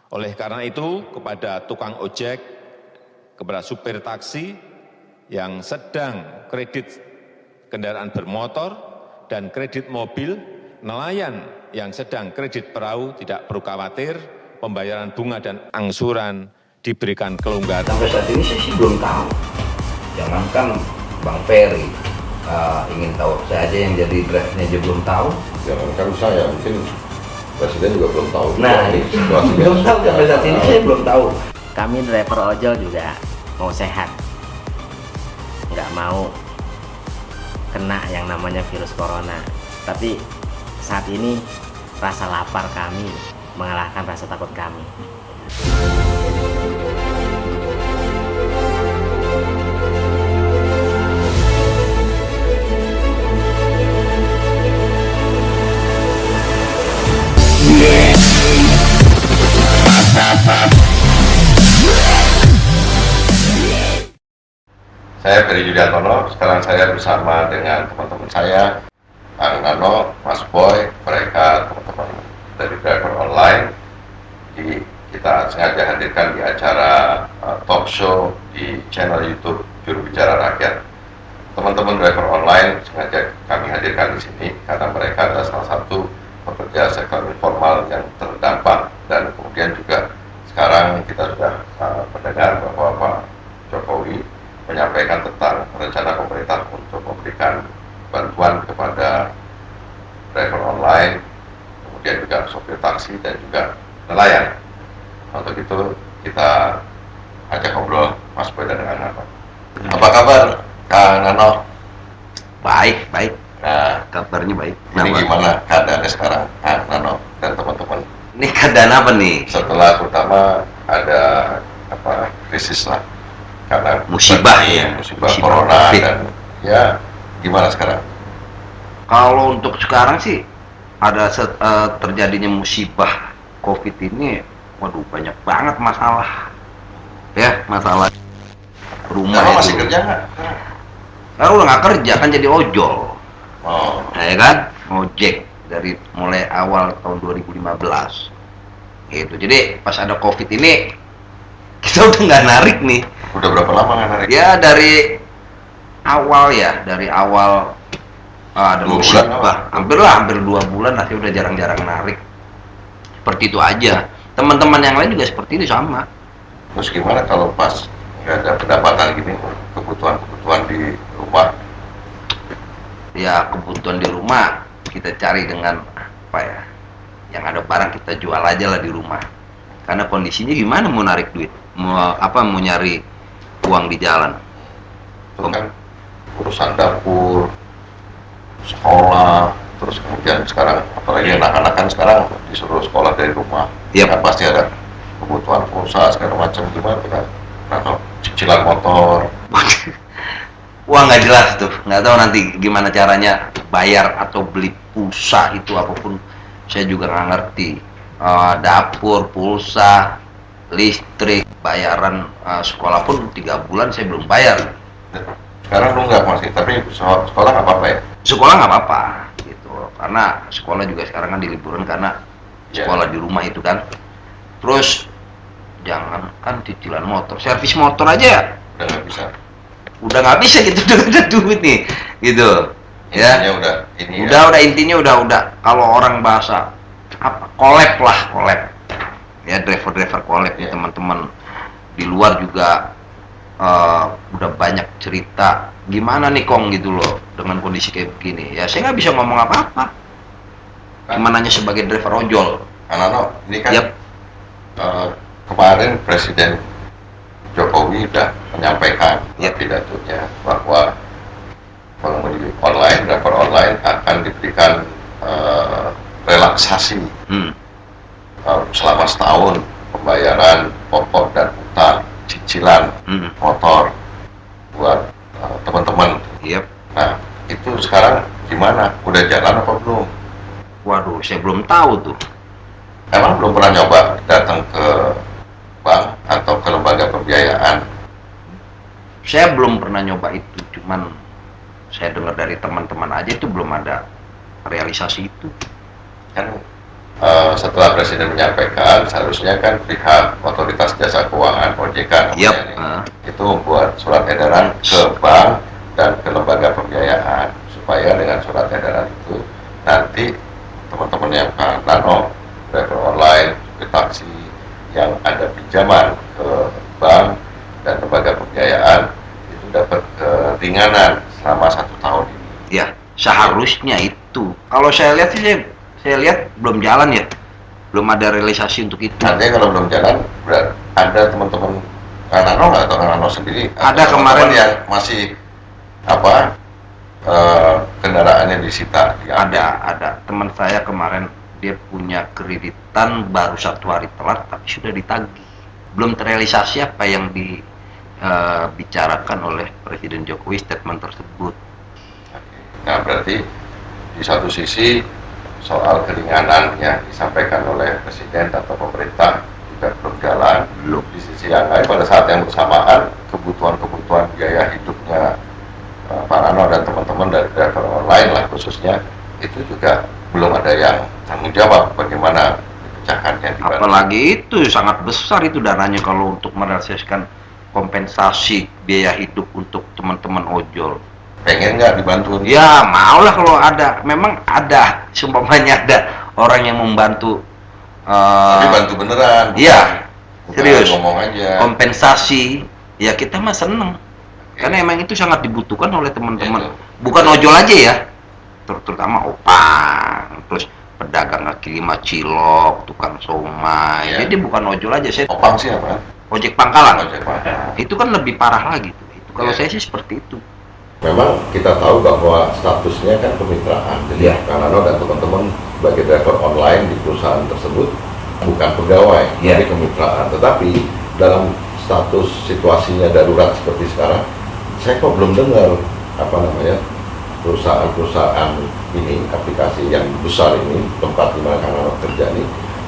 Oleh karena itu, kepada tukang ojek, kepada supir taksi yang sedang kredit kendaraan bermotor dan kredit mobil, nelayan yang sedang kredit perahu tidak perlu khawatir, pembayaran bunga dan angsuran diberikan kelonggaran. Sampai saat ini saya sih belum tahu. Jangankan Bang Ferry ingin tahu, saya aja yang jadi draftnya aja belum tahu. Jangankan saya, mungkin Presiden juga belum tahu. Nah, itu belum tahu sampai saat ini saya belum tahu. Kami driver ojol juga mau sehat, nggak mau kena yang namanya virus corona. Tapi saat ini rasa lapar kami mengalahkan rasa takut kami. Saya Ferry Yudiantono, sekarang saya bersama dengan teman-teman saya, Kang Nano, Mas Boy, mereka teman-teman dari driver online. Kita sengaja hadirkan di acara talk show di channel YouTube Juru Bicara Rakyat. Teman-teman driver online sengaja kami hadirkan di sini karena mereka adalah salah satu pekerja sektor informal yang terdampak, dan kemudian juga sekarang kita sudah mendengar bahwa Pak Jokowi menyampaikan tentang rencana pemerintah untuk memberikan bantuan kepada driver online, kemudian juga sopir taksi dan juga nelayan. Untuk itu kita ajak ngobrol Mas Boy dan Kang Nano. Apa kabar Kang Nano? Baik, baik. Nah, Kabarnya baik. ini gimana keadaannya sekarang Kang Nano dan teman-teman? Ini keadaan apa nih? Setelah terutama ada krisis lah, karena Musibah ya, musibah musibah corona COVID. dan ya gimana sekarang? Kalau untuk sekarang sih ada terjadinya musibah COVID ini, waduh banyak banget masalah. Ya, masalah rumah Nano itu. masih kerja nggak? Kalau udah nggak kerja kan jadi ojol. Oh, Nah, ya kan? Ojek dari mulai awal tahun 2015. Gitu. Jadi pas ada COVID ini kita udah nggak narik nih. udah berapa lama nggak narik? Ya dari awal ada 2 bulan musibah, hampir 2 bulan lah, saya udah jarang-jarang narik. Seperti itu aja. Teman-teman yang lain juga seperti itu sama. Terus gimana kalau pas nggak ada pendapatan gini, kebutuhan di rumah? Ya kebutuhan di rumah kita cari dengan apa ya? Yang ada barang kita jual aja lah di rumah. Karena kondisinya gimana mau narik duit? Mau nyari uang di jalan? Itu kan urusan dapur, sekolah, terus kemudian sekarang apalagi anak-anak kan sekarang disuruh sekolah dari rumah. Yap. Kan pasti ada kebutuhan pulsa segala macam, gimana kan? Atau cicilan motor. Wah nggak jelas tuh, nggak tahu nanti gimana caranya bayar atau beli pulsa itu apapun, saya juga nggak ngerti. Dapur, pulsa, listrik, bayaran sekolah pun 3 bulan saya belum bayar. Sekarang nunggak masih, tapi sekolah nggak apa-apa ya? Sekolah nggak apa-apa, gitu. Karena sekolah juga sekarang kan diliburan karena Ya. sekolah di rumah itu kan. Terus jangan kan cicilan motor, servis motor aja ya Udah nggak bisa. udah nggak bisa gitu, udah nggak ada duit nih, gitu. Ya. Intinya udah ini Udah intinya udah kalau orang bahasa apa, collab ya, driver collab ya, Ya. teman-teman di luar juga udah banyak cerita gimana nih Kong gitu loh dengan kondisi kayak begini. Ya saya nggak bisa ngomong apa-apa, cuma nanya sebagai driver ojol. Nano, ini kan Yap. Kemarin Presiden Jokowi sudah menyampaikan Yap. pidatonya bahwa pengemudi online, driver online akan diberikan relaksasi selama setahun pembayaran pokok dan utang cicilan motor buat teman-teman. Yap. Nah, itu sekarang gimana? Udah jalan apa belum? Waduh, saya belum tahu tuh. Emang belum pernah nyoba datang ke bank atau ke lembaga pembiayaan? Saya belum pernah nyoba itu, cuman saya dengar dari teman-teman aja itu belum ada realisasi itu. Kan setelah Presiden menyampaikan, seharusnya kan pihak otoritas jasa keuangan OJK namanya itu membuat surat edaran ke bank dan ke lembaga pembiayaan supaya dengan surat edaran itu nanti teman-teman yang nano driver online, taksi yang ada pinjaman ke bank dan lembaga pembiayaan itu dapat keringanan selama 1 tahun ini. Ya, seharusnya itu. Kalau saya lihat sih, saya lihat belum jalan ya, belum ada realisasi untuk itu. Artinya kalau belum jalan, ada teman-teman Nano nggak atau Nano sendiri? Ada kemarin yang masih kendaraannya disita. Ada teman saya kemarin, dia punya kreditan baru 1 hari telat tapi sudah ditagih. Belum terrealisasi apa yang dibicarakan oleh Presiden Jokowi statement tersebut. Nah, berarti di satu sisi soal keringanan yang disampaikan oleh Presiden atau pemerintah juga belum jalan. Belum. Di sisi yang lain, pada saat yang bersamaan, kebutuhan biaya hidupnya Pak Nano dan teman-teman dari driver online lah khususnya, itu juga belum ada yang tanggung jawab bagaimana dipecahkannya. Apalagi itu sangat besar itu dananya kalau untuk merealisasikan kompensasi biaya hidup untuk teman-teman ojol. Pengen nggak dibantu? Ya maulah kalau ada, memang ada, seumpamanya ada orang yang membantu. Tapi bantu beneran? Iya, serius. Ngomong aja. Kompensasi, ya kita mah seneng. Karena emang itu sangat dibutuhkan oleh teman-teman. Itu. Bukan ojol aja ya, terutama opang, terus pedagang kaki lima cilok, tukang somai. Ya. Jadi bukan ojol aja, saya Opang sih apa? ojek pangkalan. Ojek pangkalan. Itu kan lebih parah lagi tuh. Itu kalau Ya. saya sih seperti itu. Memang kita tahu bahwa statusnya kan kemitraan. Jadi Kang Nano dan teman-teman sebagai driver online di perusahaan tersebut bukan pegawai, tapi kemitraan. Tetapi dalam status situasinya darurat seperti sekarang, saya kok belum dengar perusahaan-perusahaan ini, aplikasi yang besar ini, tempat di mana Kang Nano kerja ini,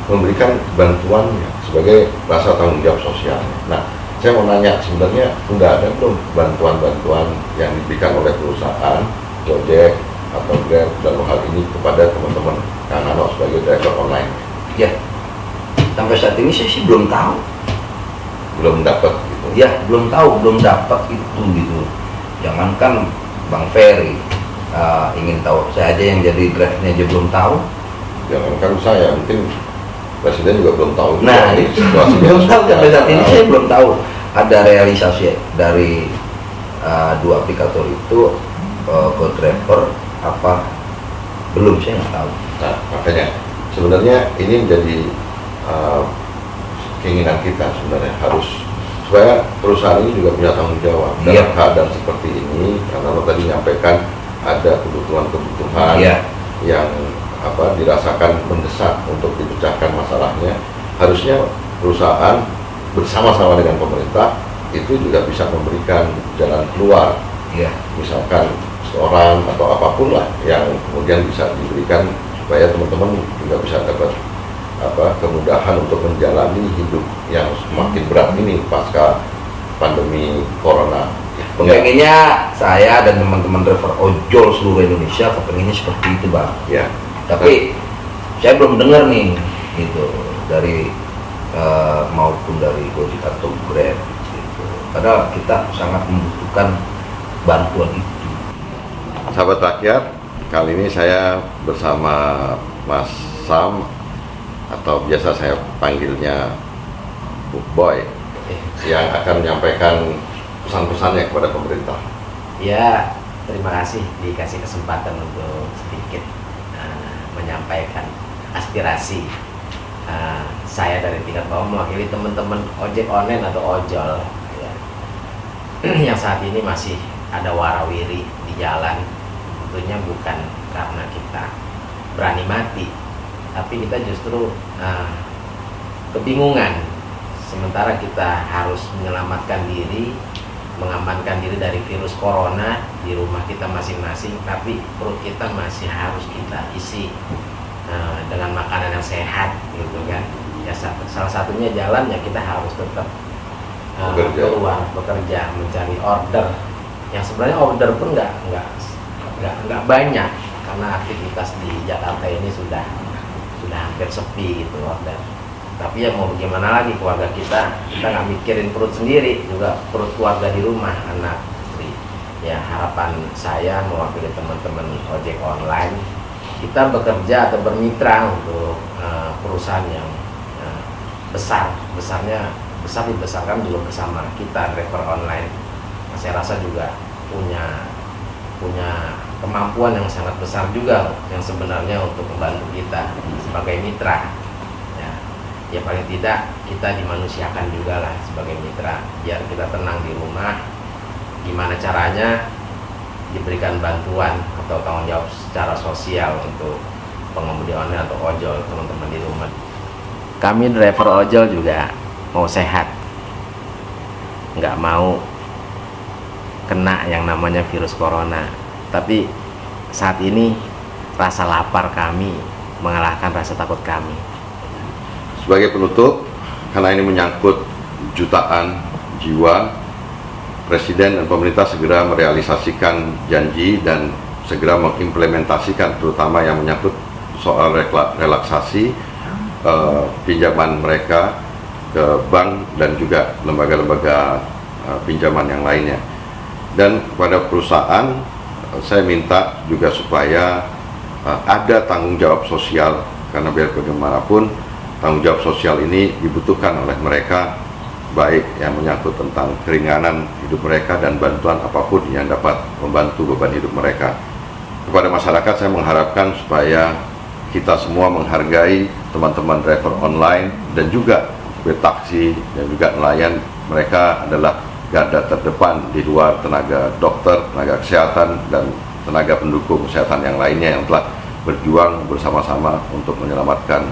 memberikan bantuan sebagai rasa tanggung jawab sosial. Nah, saya mau nanya, sebenarnya sudah ada belum bantuan-bantuan yang diberikan oleh perusahaan, Gojek atau Grab dalam hal ini kepada teman-teman Kang Nano sebagai driver online? Ya, sampai saat ini saya sih belum tahu. Belum dapat gitu? Ya, belum tahu, belum dapat itu gitu. Jangankan Bang Ferry ingin tahu, saya aja yang jadi drivernya aja belum tahu. Jangankan saya, mungkin Presiden juga belum tahu. Nah, situasinya belum tahu sampai saat ini saya belum tahu ada realisasi dari 2 aplikator itu ke driver apa belum, saya nggak tahu. Nah, makanya sebenarnya ini menjadi keinginan kita sebenarnya, harus supaya perusahaan ini juga punya tanggung jawab dalam keadaan seperti ini. Karena lo tadi menyampaikan ada kebutuhan yang dirasakan mendesak untuk dipecahkan masalahnya. Harusnya perusahaan bersama-sama dengan pemerintah itu juga bisa memberikan jalan keluar. Misalkan seorang atau apapun lah yang kemudian bisa diberikan supaya teman-teman juga bisa dapat kemudahan untuk menjalani hidup yang semakin berat ini pasca pandemi corona. Pengennya saya dan teman-teman driver ojol seluruh Indonesia kepengennya seperti itu, Bang. Ya. Tapi saya belum dengar nih gitu dari maupun dari Gojek atau Grab gitu. Padahal kita sangat membutuhkan bantuan itu. Sahabat rakyat, kali ini saya bersama Mas Sam atau biasa saya panggilnya Buk Boy yang akan menyampaikan pesan-pesannya kepada pemerintah. Ya, terima kasih dikasih kesempatan untuk sedikit menyampaikan aspirasi saya dari tingkat bawah mewakili teman-teman ojek online atau ojol ya, yang saat ini masih ada warawiri di jalan. Tentunya bukan karena kita berani mati, tapi kita justru kebingungan. Sementara kita harus menyelamatkan diri, mengamankan diri dari virus corona di rumah kita masing-masing, tapi perut kita masih harus kita isi dengan makanan yang sehat gitu kan. Ya salah satunya jalan, ya kita harus tetap keluar bekerja, mencari order yang sebenarnya order pun nggak banyak karena aktivitas di Jakarta ini sudah udah hampir sepi gitu order. Tapi ya mau bagaimana lagi, keluarga kita nggak mikirin perut sendiri, juga perut keluarga di rumah, anak, istri. Ya harapan saya mewakili teman-teman ojek online, kita bekerja atau bermitra untuk perusahaan yang besar dibesarkan juga bersama kita driver online. Saya rasa juga punya kemampuan yang sangat besar juga yang sebenarnya untuk membantu kita sebagai mitra. Ya paling tidak kita dimanusiakan juga lah sebagai mitra, biar kita tenang di rumah. Gimana caranya diberikan bantuan atau tanggung jawab secara sosial untuk pengemudi online atau ojol teman-teman di rumah. Kami driver ojol juga mau sehat, nggak mau kena yang namanya virus corona. Tapi saat ini rasa lapar kami mengalahkan rasa takut kami. Sebagai penutup, karena ini menyangkut jutaan jiwa, Presiden dan pemerintah segera merealisasikan janji dan segera mengimplementasikan, terutama yang menyangkut soal relaksasi pinjaman mereka ke bank dan juga lembaga-lembaga pinjaman yang lainnya. Dan kepada perusahaan, saya minta juga supaya ada tanggung jawab sosial, karena biar bagaimanapun tanggung jawab sosial ini dibutuhkan oleh mereka, baik yang menyangkut tentang keringanan hidup mereka dan bantuan apapun yang dapat membantu beban hidup mereka. Kepada masyarakat saya mengharapkan supaya kita semua menghargai teman-teman driver online dan juga supir taksi dan juga nelayan. Mereka adalah garda terdepan di luar tenaga dokter, tenaga kesehatan, dan tenaga pendukung kesehatan yang lainnya yang telah berjuang bersama-sama untuk menyelamatkan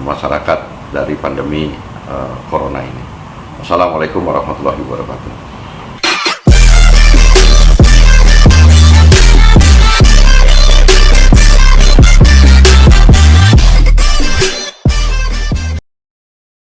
masyarakat dari pandemi corona ini. Wassalamualaikum warahmatullahi wabarakatuh.